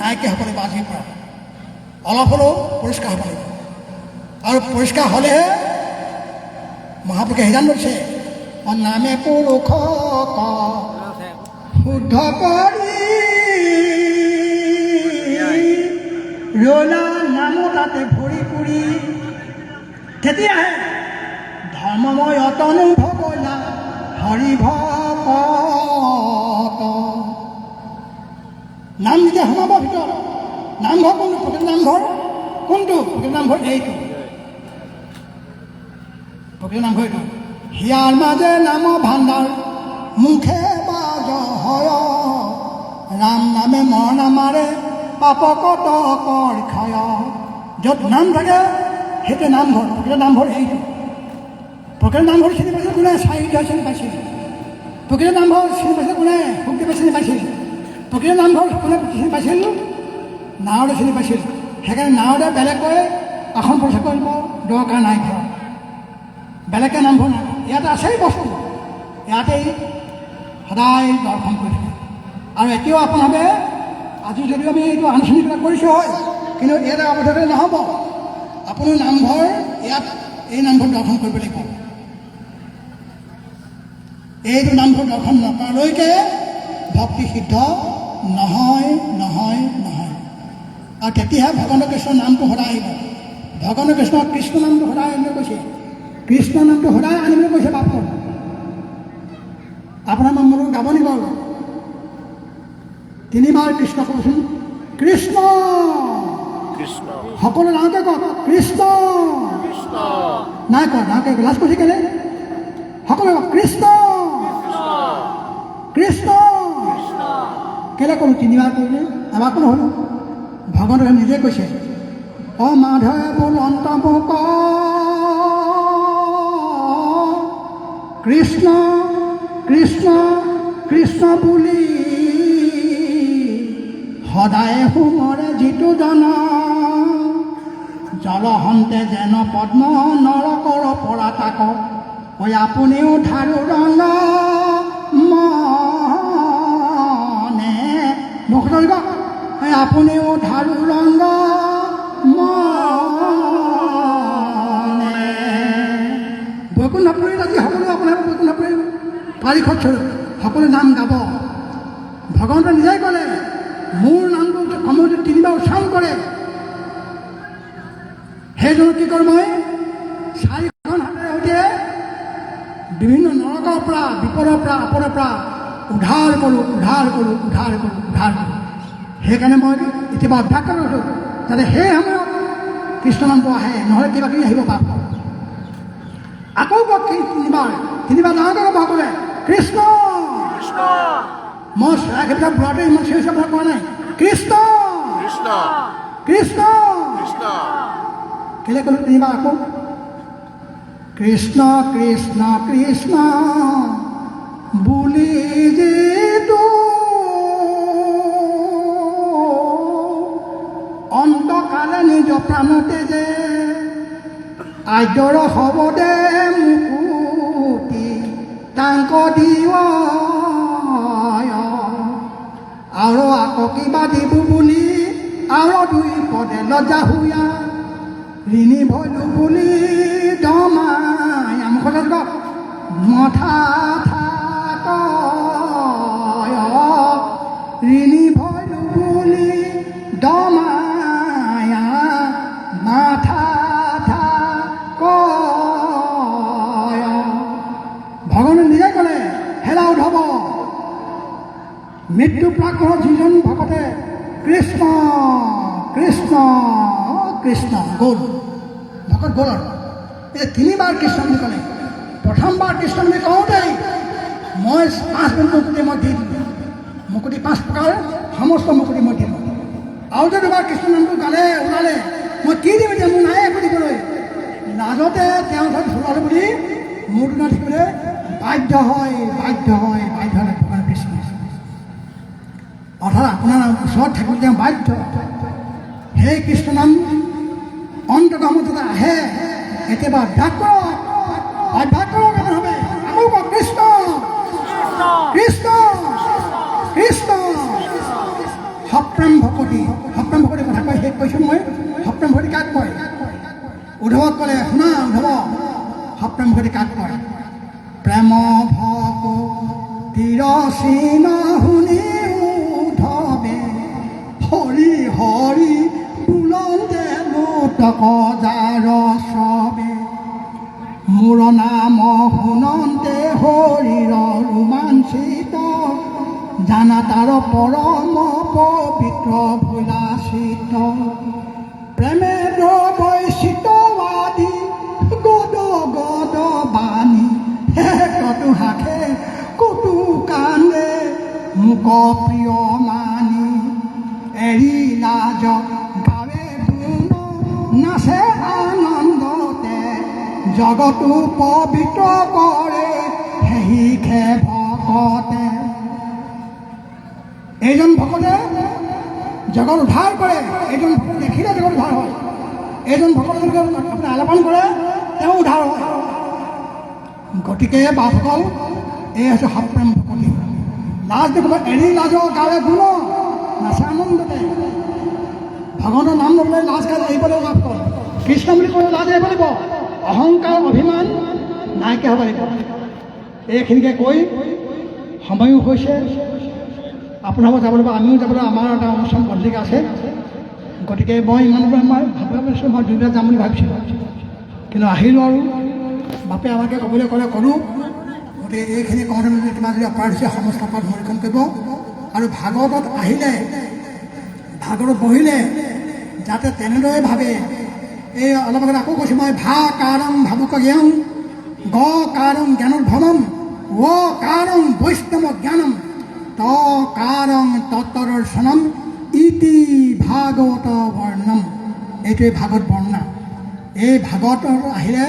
নাইকিয়া হ'ব লাগিব আজিৰ পৰা। অলপ হ'লেও পৰিষ্কাৰ হ'ব লাগিব, আৰু পৰিষ্কাৰ হ'লেহে মহাপুৰুষে সিদ্ধান্ত দিছে নামে পুৰুষক শুদ্ধ কৰি ৰলা নাম তাতে ভৰি পুৰি, তেতিয়াহে ধৰ্মময় অতনুভৱ কৰিলা হৰি ভকত। নাম যেতিয়া সোমাব ভিতৰত, নামঘৰ কোনটো? প্ৰকৃত নামঘৰ কোনটো? প্ৰকৃত নামঘৰ এইটো, প্ৰকৃত নামঘৰ এইটো। হিয়াৰ মাজে নাম ভাণ্ডাৰ মুখে বাজ হয়, ৰাম নামে মৰ নামাৰে পাপ কত কৰ খায়। য'ত নাম থাকে সেইটো নামঘৰ, প্ৰকৃত নামঘৰ এইটো। প্ৰকৃত নামঘৰ চিনি পাইছিল কোনে? চাৰিটা চিনি পাইছিল। প্ৰকৃত নামঘৰ চিনি পাইছিল কোনে? শুকদেৱে চিনি পাইছিল। প্ৰকৃত নামঘৰ কোনে চিনি পাইছিল? নাৰদে চিনি পাইছিল। সেইকাৰণে নাৰদে বেলেগকৈ আসন পৰিষ্কাৰ কৰিব দৰকাৰ নাই ঘৰত, বেলেগকৈ নামঘৰ নাই। ইয়াতে আছেই বস্তু, ইয়াতেই সদায় দৰ্শন কৰি থাকে। আৰু এতিয়াও আপোনালোকে আজি যদিও আমি এইটো আনুষ্ঠানিকতা কৰিছোঁ হয়, কিন্তু ইয়াতে আৱদ্ধ নহ'ব। আপুনি নামঘৰ ইয়াত এই নামঘৰ দৰ্শন কৰিব লাগিব। এইটো নামঘৰ দৰ্শন নকৰালৈকে ভক্তি সিদ্ধ নহয় নহয় নহয়। আৰু তেতিয়াহে ভগৱান কৃষ্ণৰ নামটো সদায় আহিব। ভগৱান কৃষ্ণ কৃষ্ণ নামটো সদায় আনিবলৈ কৈছে, কৃষ্ণ নামটো সদায় আনিবলৈ কৈছে বাপক। আপোনাৰ মনত গাব নি বাৰু? তিনিবাৰ কৃষ্ণ ক'বচোন, কৃষ্ণ। সকলো ডাঙৰকে কওক, কৃষ্ণ। নাই কোৱা, ডাঙৰকে লাজ কৰিছে কেলে? সকলোৱে কওক, কৃষ্ণ কৃষ্ণ। কেলে ক'লো? তিনিবাৰ কৰিলে এবাৰ ক'লো হ'ল। ভগৱানে নিজে কৈছে, অ মাধৱে বোল অন্তমুক কৃষ্ণ কৃষ্ণ কৃষ্ণ বুলি সদায় সুমৰে যিটো জন, জলহন্তে যেন পদ্ম নৰকৰ পৰা তাক, ঐ আপুনিও ধাৰু ৰঙ মনে। মোক আপুনিও ধাৰু ৰঙ মনে। বৈকুণ্ঠপুৰীত আজি সকলো আপোনালোকে বৈকুণ্ঠপুৰীত তাৰিখত সকলো নাম গাব। ভগৱন্তই নিজেই ক'লে, মোৰ নামটো কমতে তিনিবাৰ উচ্চাৰণ কৰে, সেইজনক কি কৰোঁ মই? চাৰিখন হাতেৰে সৈতে বিভিন্ন নৰকৰ পৰা, বিপদৰ পৰা, আপদৰ পৰা উদ্ধাৰ কৰোঁ, উদ্ধাৰ কৰোঁ, উদ্ধাৰ কৰোঁ, উদ্ধাৰ কৰোঁ। সেইকাৰণে মই কেতিয়াবা অভ্যাস কৰিছোঁ, যাতে সেই সময়ত কৃষ্ণ নামটো আহে, নহ'লে কিবা কিবি আহিব পাপ। আকৌ কওক তিনিবাৰ, তিনিবাৰ ডাঙৰকৈ ক'ব সকলোৱে, কৃষ্ণ। মই চৰাইকেইটা বুঢ়াটোৱে ইমান চিঞৰি চিঞৰি কোৱা নাই, কৃষ্ণ কৃষ্ণ। কেলে ক'লো তিনিবাৰ আকৌ? কৃষ্ণ কৃষ্ণ কৃষ্ণ বুলি যিটো অন্তকালে নিজ প্ৰাণতে যে আদ্যৰ শৱদে মুকুতি তাংক দিৱ, আৰু আকৌ কিবা দিব বুলি আৰু দুই পদে লজ্জা হুয়া, ঋণী ভৈলো বুলি দমাই মুখত মথা থাক, ঋণী ভৈলো বুলি দমাই মাথা থাক। ভগৱানে নিজে ক'লে, হেলা উদ্ধৱ, মৃত্যু প্ৰাক্তনত যিজন ভকতে কৃষ্ণ কৃষ্ণ কৃষ্ণ গ'ল, ভকত গ'ল। আৰু এই তিনিবাৰ কৃষ্ণ বুলি ক'লে। প্ৰথমবাৰ কৃষ্ণ বুলি কওঁতেই মই 5 মিনিট মুকুতি মই দি দিলোঁ। মুকুতি 5 প্ৰকাৰ, সমস্ত মুকুতি মই দিলোঁ। আৰু যে দুবাৰ কৃষ্ণ নামটো গালে ওলালে, মই কি দিম এতিয়া? মোৰ নাই একো দিবলৈ। লাজতে তেওঁ ওচৰত ভুলালোঁ বুলি মূৰটো নাথাকিবলৈ বাধ্য হয়, বাধ্য হয়, বাধ্য হয় ভগৱান কৃষ্ণ। অৰ্থাৎ আপোনাৰ ওচৰত থাকিবলৈ তেওঁ বাধ্য। সেই কৃষ্ণ নাম অন্তৰ্গমত আহে, কেতিয়াবা অভ্যাস কৰক, অভ্যাস কৰক হবে। আকৌ কওক, কৃষ্ণ কৃষ্ণ কৃষ্ণ। সপ্ৰেম ভকতি কথা কয় শেষ কৈছোঁ মই। সপ্ৰেম ভকতি কাক কয়? উদ্ধৱক ক'লে, শুনা উদ্ধৱ, সপ্ৰেম ভকতি কাক কয়? প্ৰেম ভকতিৰ চিন শুনি উদ্ধৱে হৰি হৰি বুলন্দে লোটক জাৰ চবে। মোৰ নাম শুনন্তে শৰীৰ ৰোমাঞ্চিত, জানা তাৰ পৰম পবিত্ৰ ভোলাচিত। প্ৰেমে বৈচিত আদি গদ গদ বাণী, কটু হাসে কটু কান্দে মোক প্ৰিয় মানি। এৰি লাজ গাৱে গুণ নাচে আনন্দতে, জগতো পবিত্ৰ কৰে সেই খে ভকতে। এইজন ভকতে জগত উদ্ধাৰ কৰে, এইজন ভকত দেখিলে জগত উদ্ধাৰ হয়। এইজন ভকত যদি আপুনি আলাপন কৰে তেওঁ উদ্ধাৰ হয়। গতিকে বাপসকল, এই হৈছে সপ্ৰেম ভকতি। লাজ দেখিব, এৰি লাজ গাৱে গুণ নাচে আনন্দতে। ভগৱানৰ নাম ল'বলৈ লাজ গাজ এৰিব লাগিব বাপসকল। কৃষ্ণ বুলি ক'লে লাজ এৰিব লাগিব, অহংকাৰ অভিমান নাইকিয়া হ'ব লাগিব। এইখিনিকে কৈ সময়ো হৈছে, আপোনালোক যাব লাগিব, আমিও যাব লাগিব। আমাৰ এটা অনুষ্ঠান পত্ৰিকা আছে, গতিকে মই ইমানবোৰ মই ভাবিছোঁ মই দুইটা যাম বুলি ভাবিছিলোঁ, কিন্তু আহিলোঁ আৰু বাপে আমাকে ক'বলৈ ক'লে ক'লোঁ। গতিকে এইখিনি কওঁতে কিবা যদি অপৰাধ হৈছে সমস্ত অপৰাধ মৰীক্ষণ কৰিব। আৰু ভাগৱতত আহিলে, ভাগৱতত বহিলে যাতে তেনেদৰে ভাবে। এই অলপ আগত আকৌ কৈছোঁ মই, ভাकारং ভাবুক জ্ঞান, গकारং জ্ঞানোদ্ভৱম, ৱकारং বৈষ্ণৱ জ্ঞানম, তकारং তত্ত্বদৰ্শনম ইতি ভাগৱত বৰ্ণম। এইটোৱে ভাগৱত বৰ্ণনা। এই ভাগৱতৰ আহিলে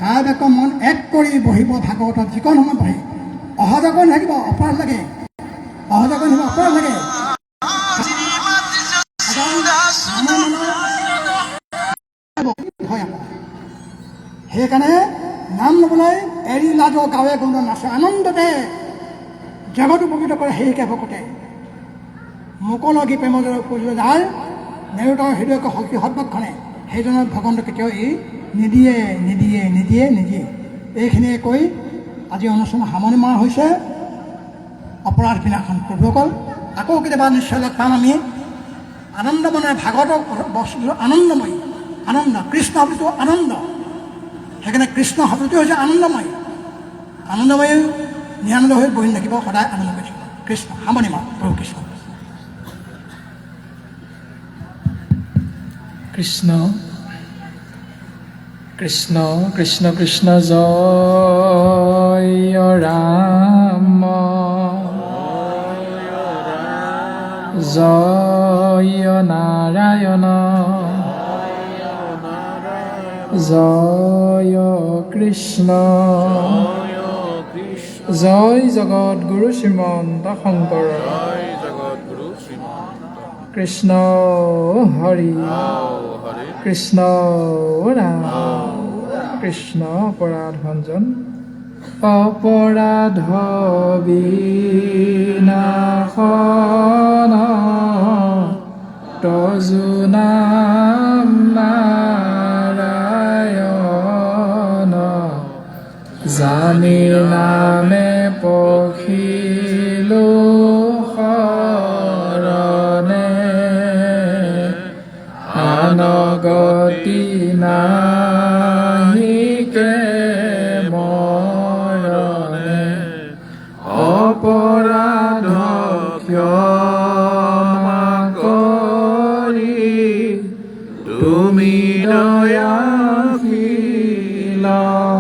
কাইবাক মন এক কৰি বহিব ভাগৱতত, যিকণ সময় বহে। অহা যোৱা নাথাকিব, অপৰাধ লাগে, অহা যোৱা নাথাকিব, অপৰাধ লাগে। সেইকাৰণে নাম ল'বলৈ এৰি লাজ গাৱে গুণ নাচে আনন্দতে, জগতো উপকৃত কৰে সেইকে ভকতে। মুকলগী প্ৰেমজৰ কৰিলে যাৰ নেৰুতৰ হৃদয়ক শক্তি সদ্বক্ষণে, সেইজনৰ ভগৱন্ত কেতিয়াও এই নিদিয়ে নিদিয়ে নিদিয়ে নিদিয়ে। এইখিনিয়ে কৈ আজি অনুষ্ঠান সামৰণি মৰা হৈছে। অপৰাধ বিনাশন প্ৰভুসকল, আকৌ কেতিয়াবা নিশ্চয় লগ পাম আমি। আনন্দময় ভাগৱতৰ বস্তুটো আনন্দময়, আনন্দ। কৃষ্ণ শব্দটো আনন্দ, সেইকাৰণে কৃষ্ণ শব্দটো হৈছে আনন্দময়। আনন্দময় নিৰানন্দ হৈ বহি থাকিব, সদায় আনন্দ কৰি থাকিব। কৃষ্ণ সামৰণি মাৰ প্ৰভু কৃষ্ণ। কৃষ্ণ কৃষ্ণ কৃষ্ণ কৃষ্ণ জয় ৰাম, জয় নাৰায়ণ, জয় কৃষ্ণ, জয় জগত গুৰু শ্ৰীমন্ত শংকৰ, কৃষ্ণ হৰি কৃষ্ণ ৰাম, কৃষ্ণ অপৰাধ ভঞ্জন, অপৰাধ বিনাশন, তজু নাম নাৰায়ণ, জানি নামে পখিলো শৰণে, আনগতি নাহিকে মৰণে, অপৰাধ ক্ষমা কৰি তুমি দয়াশীল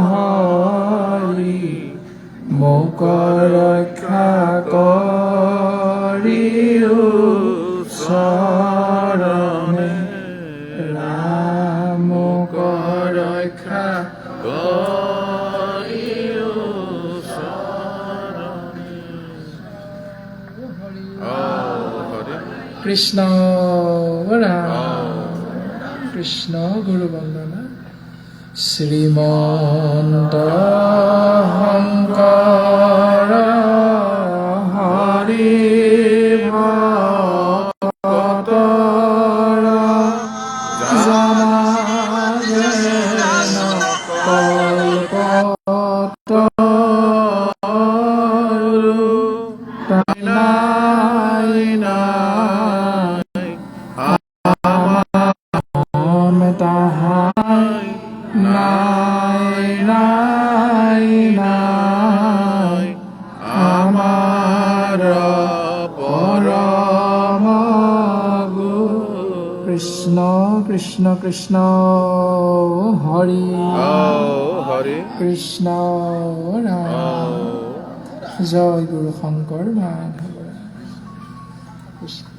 হৰি, মোক ৰক্ষা কৰিও চৰণে, ৰাম মোক ৰক্ষা কৰিও চৰণে। কৃষ্ণ ৰাম কৃষ্ণ গুৰু বন্দনা। শ্ৰীমন্ত শংকৰ হৰি নাই নাই আমাৰ পৰম গুৰু। কৃষ্ণ কৃষ্ণ কৃষ্ণ হৰি হৰি কৃষ্ণ ৰাম। জয় গুৰু শংকৰ মাধৱ। কৃষ্ণ।